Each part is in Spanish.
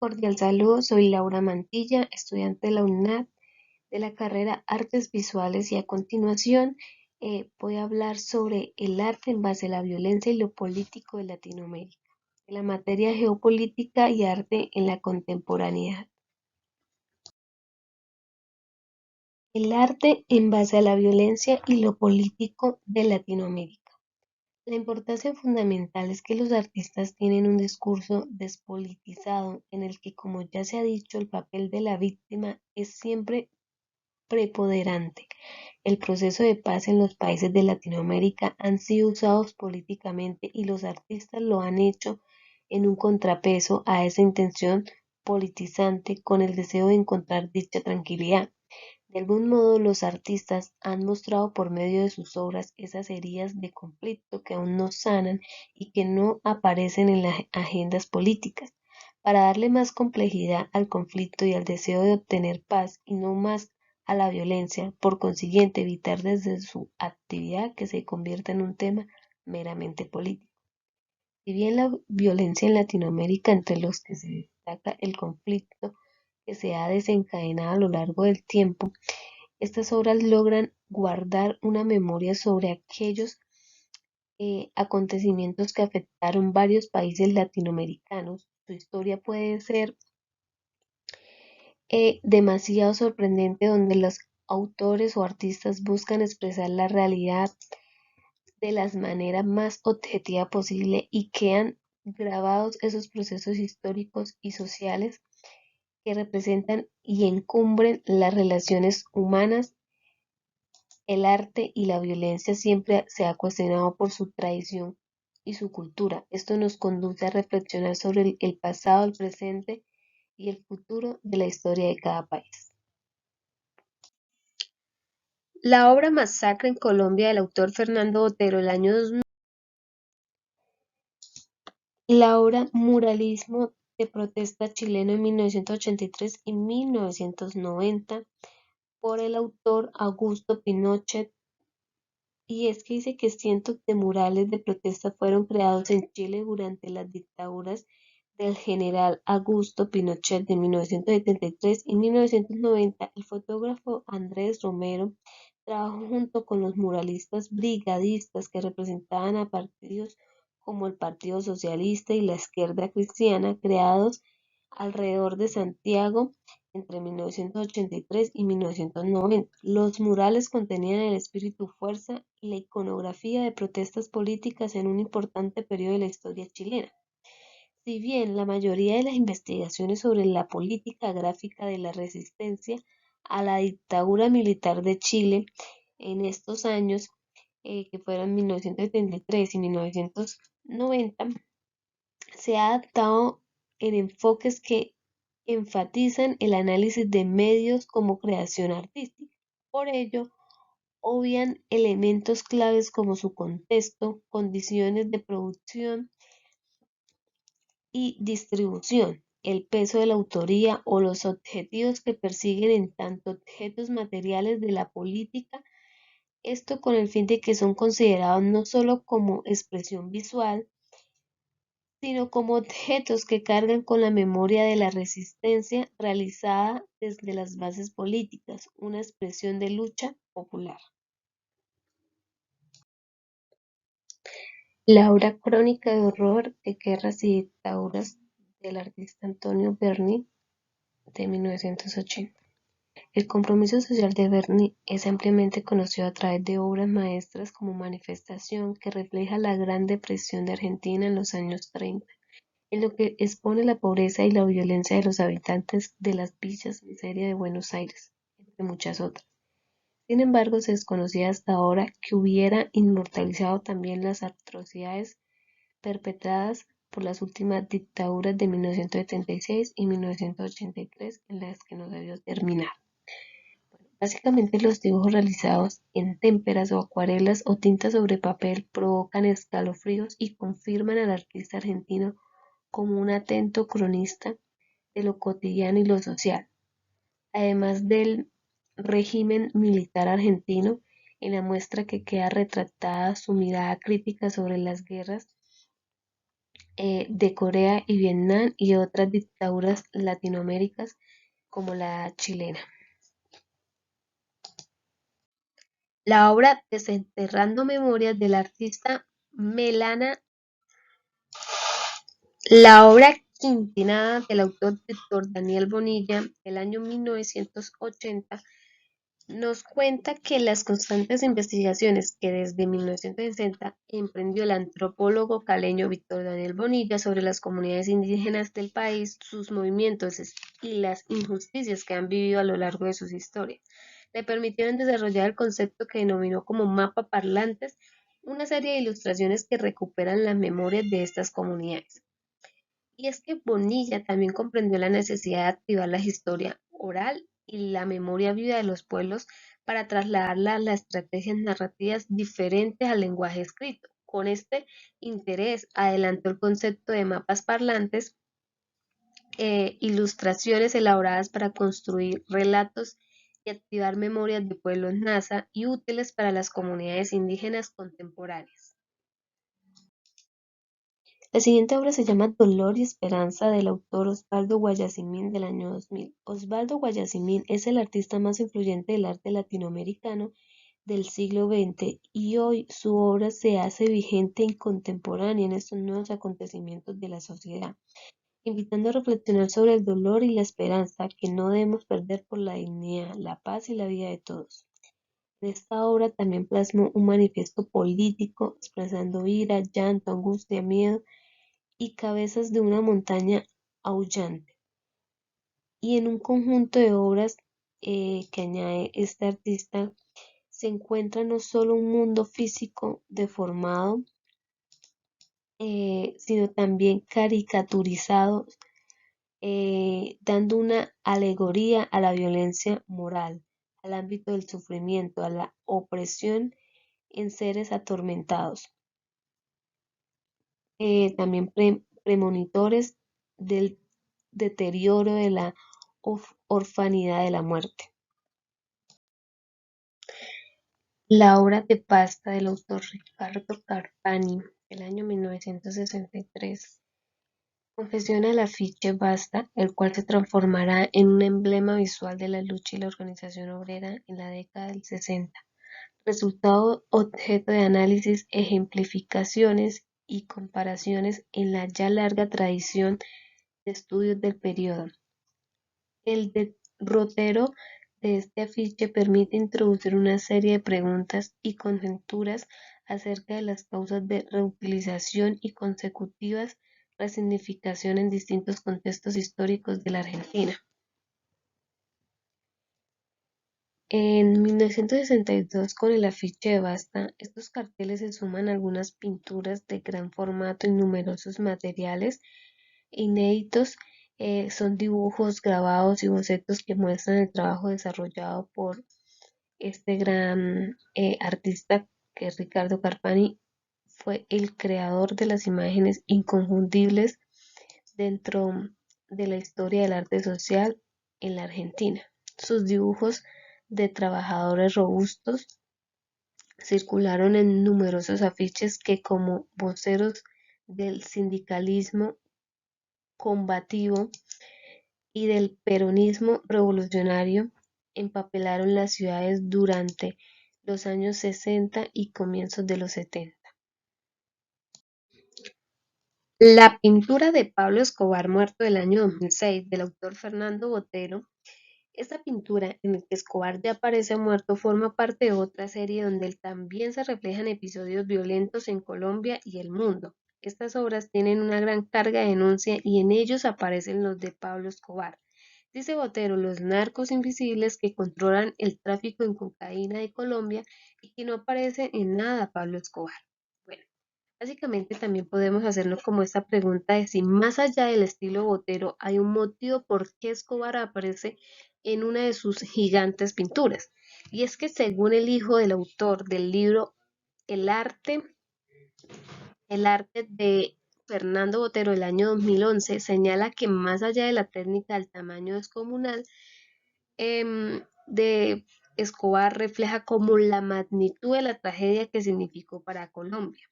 Cordial saludo, soy Laura Mantilla, estudiante de la UNAD de la carrera Artes Visuales y a continuación voy a hablar sobre el arte en base a la violencia y lo político de Latinoamérica, de la materia geopolítica y arte en la contemporaneidad. El arte en base a la violencia y lo político de Latinoamérica. La importancia fundamental es que los artistas tienen un discurso despolitizado en el que, como ya se ha dicho, el papel de la víctima es siempre preponderante. El proceso de paz en los países de Latinoamérica han sido usados políticamente y los artistas lo han hecho en un contrapeso a esa intención politizante con el deseo de encontrar dicha tranquilidad. De algún modo, los artistas han mostrado por medio de sus obras esas heridas de conflicto que aún no sanan y que no aparecen en las agendas políticas. Para darle más complejidad al conflicto y al deseo de obtener paz y no más a la violencia, por consiguiente, evitar desde su actividad que se convierta en un tema meramente político. Si bien la violencia en Latinoamérica, entre los que se destaca el conflicto que se ha desencadenado a lo largo del tiempo, estas obras logran guardar una memoria sobre aquellos acontecimientos que afectaron varios países latinoamericanos. Su historia puede ser demasiado sorprendente, donde los autores o artistas buscan expresar la realidad de la manera más objetiva posible y quedan grabados esos procesos históricos y sociales que representan y encumbren las relaciones humanas. El arte y la violencia siempre se ha cuestionado por su tradición y su cultura. Esto nos conduce a reflexionar sobre el pasado, el presente y el futuro de la historia de cada país. La obra Masacre en Colombia del autor Fernando Botero, el año 2000, la obra Muralismo de protesta chileno en 1983 y 1990 por el autor Augusto Pinochet. Y es que dice que cientos de murales de protesta fueron creados en Chile durante las dictaduras del general Augusto Pinochet de 1973 y 1990. El fotógrafo Andrés Romero trabajó junto con los muralistas brigadistas que representaban a partidos como el Partido Socialista y la Izquierda Cristiana, creados alrededor de Santiago entre 1983 y 1990. Los murales contenían el espíritu, fuerza y la iconografía de protestas políticas en un importante periodo de la historia chilena. Si bien la mayoría de las investigaciones sobre la política gráfica de la resistencia a la dictadura militar de Chile en estos años, que fueron 1973 y 1990, se ha adaptado en enfoques que enfatizan el análisis de medios como creación artística. Por ello, obvian elementos claves como su contexto, condiciones de producción y distribución, el peso de la autoría o los objetivos que persiguen en tanto objetos materiales de la política, esto con el fin de que son considerados no solo como expresión visual, sino como objetos que cargan con la memoria de la resistencia realizada desde las bases políticas, una expresión de lucha popular. La obra Crónica de horror de guerras y dictaduras del artista Antonio Berni de 1980. El compromiso social de Berni es ampliamente conocido a través de obras maestras como Manifestación, que refleja la Gran Depresión de Argentina en los años 30, en lo que expone la pobreza y la violencia de los habitantes de las villas miseria de Buenos Aires, entre muchas otras. Sin embargo, se desconocía hasta ahora que hubiera inmortalizado también las atrocidades perpetradas por las últimas dictaduras de 1976 y 1983, en las que no debió terminar. Básicamente, los dibujos realizados en témperas o acuarelas o tinta sobre papel provocan escalofríos y confirman al artista argentino como un atento cronista de lo cotidiano y lo social, además del régimen militar argentino. En la muestra que queda retratada su mirada crítica sobre las guerras de Corea y Vietnam y otras dictaduras latinoamericanas como la chilena. La obra Desenterrando Memorias del artista Melana, la obra Quintinada del autor Víctor Daniel Bonilla del año 1980 nos cuenta que las constantes investigaciones que desde 1960 emprendió el antropólogo caleño Víctor Daniel Bonilla sobre las comunidades indígenas del país, sus movimientos y las injusticias que han vivido a lo largo de sus historias, le permitieron desarrollar el concepto que denominó como mapa parlantes, una serie de ilustraciones que recuperan las memorias de estas comunidades. Y es que Bonilla también comprendió la necesidad de activar la historia oral y la memoria viva de los pueblos para trasladarla a las estrategias narrativas diferentes al lenguaje escrito. Con este interés adelantó el concepto de mapas parlantes, ilustraciones elaboradas para construir relatos y activar memorias de pueblos NASA y útiles para las comunidades indígenas contemporáneas. La siguiente obra se llama Dolor y Esperanza del autor Osvaldo Guayasamín del año 2000. Osvaldo Guayasamín es el artista más influyente del arte latinoamericano del siglo XX y hoy su obra se hace vigente y contemporánea en estos nuevos acontecimientos de la sociedad, invitando a reflexionar sobre el dolor y la esperanza que no debemos perder por la dignidad, la paz y la vida de todos. En esta obra también plasmó un manifiesto político expresando ira, llanto, angustia, miedo y cabezas de una montaña aullante. Y en un conjunto de obras que añade este artista se encuentra no solo un mundo físico deformado, sino también caricaturizado, dando una alegoría a la violencia moral, al ámbito del sufrimiento, a la opresión en seres atormentados. También premonitores del deterioro de la orfanidad de la muerte. La obra de pasta del autor Ricardo Carpani del año 1963 confesiona el afiche Basta, el cual se transformará en un emblema visual de la lucha y la organización obrera en la década del 60, resultado objeto de análisis, ejemplificaciones y comparaciones en la ya larga tradición de estudios del periodo. El derrotero de este afiche permite introducir una serie de preguntas y conjeturas acerca de las causas de reutilización y consecutivas resignificación en distintos contextos históricos de la Argentina. En 1962, con el afiche de Basta, estos carteles se suman a algunas pinturas de gran formato y numerosos materiales inéditos. Son dibujos, grabados y bocetos que muestran el trabajo desarrollado por este gran artista que es Ricardo Carpani. Fue el creador de las imágenes inconfundibles dentro de la historia del arte social en la Argentina. Sus dibujos de trabajadores robustos circularon en numerosos afiches que, como voceros del sindicalismo combativo y del peronismo revolucionario, empapelaron las ciudades durante los años 60 y comienzos de los 70. La pintura de Pablo Escobar muerto del año 2006 del autor Fernando Botero. Esta pintura, en la que Escobar ya aparece muerto, forma parte de otra serie donde también se reflejan episodios violentos en Colombia y el mundo. Estas obras tienen una gran carga de denuncia y en ellos aparecen los de Pablo Escobar. Dice Botero, los narcos invisibles que controlan el tráfico en cocaína de Colombia y que no aparece en nada Pablo Escobar. Bueno, básicamente también podemos hacernos como esta pregunta de si más allá del estilo Botero hay un motivo por qué Escobar aparece en una de sus gigantes pinturas. Y es que según el hijo del autor del libro El arte, el arte de Fernando Botero del año 2011 señala que más allá de la técnica del tamaño descomunal de Escobar refleja como la magnitud de la tragedia que significó para Colombia.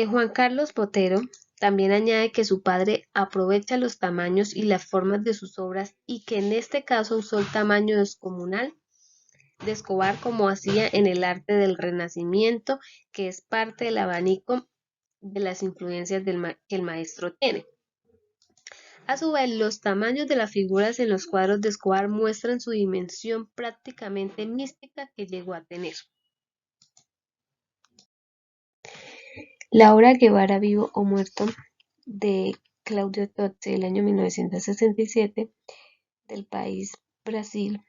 Juan Carlos Botero también añade que su padre aprovecha los tamaños y las formas de sus obras y que en este caso usó el tamaño descomunal de Escobar como hacía en el arte del Renacimiento, que es parte del abanico de las influencias que el maestro tiene. A su vez, los tamaños de las figuras en los cuadros de Escobar muestran su dimensión prácticamente mística que llegó a tener. La obra Guevara vivo o muerto de Claudio Tozzi del año 1967 del país Brasil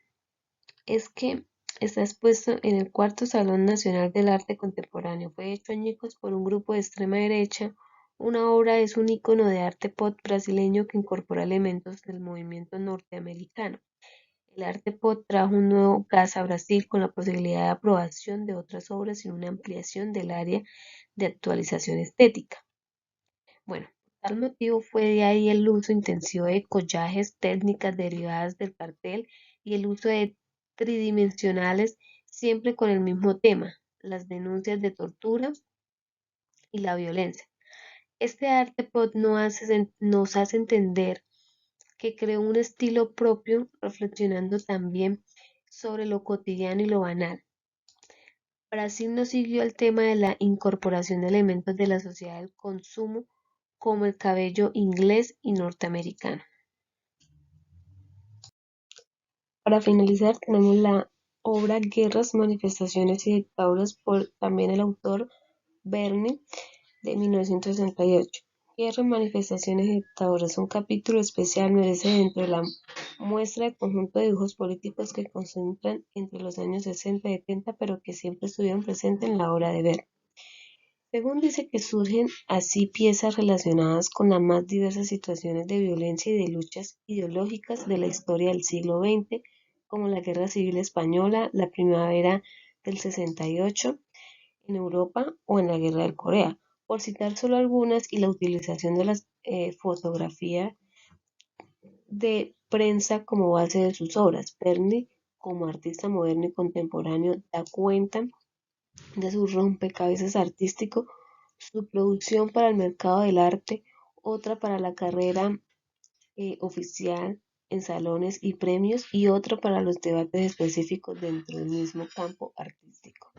es que está expuesto en el Cuarto Salón Nacional del Arte Contemporáneo. Fue hecho añicos por un grupo de extrema derecha. Una obra es un icono de arte pop brasileño que incorpora elementos del movimiento norteamericano. El arte pop trajo un nuevo gas a Brasil con la posibilidad de aprobación de otras obras y una ampliación del área de actualización estética. Bueno, por tal motivo fue de ahí el uso intensivo de collages, técnicas derivadas del cartel y el uso de tridimensionales, siempre con el mismo tema, las denuncias de tortura y la violencia. Este arte pop nos hace entender que creó un estilo propio, reflexionando también sobre lo cotidiano y lo banal. Brasil no siguió el tema de la incorporación de elementos de la sociedad del consumo como el cabello inglés y norteamericano. Para finalizar, tenemos la obra Guerras, Manifestaciones y Dictaduras por también el autor Verne de 1968. Guerras, Manifestaciones y Dictaduras, un capítulo especial merece dentro de la muestra de conjunto de dibujos políticos que concentran entre los años 60 y 70, pero que siempre estuvieron presentes en la obra de Verne. Según dice que surgen así piezas relacionadas con las más diversas situaciones de violencia y de luchas ideológicas de la historia del siglo XX, como la Guerra Civil Española, la Primavera del 68 en Europa o en la Guerra de Corea, por citar solo algunas, y la utilización de la fotografía de prensa como base de sus obras. Verne, como artista moderno y contemporáneo, da cuenta de su rompecabezas artístico, su producción para el mercado del arte, otra para la carrera oficial en salones y premios y otra para los debates específicos dentro del mismo campo artístico.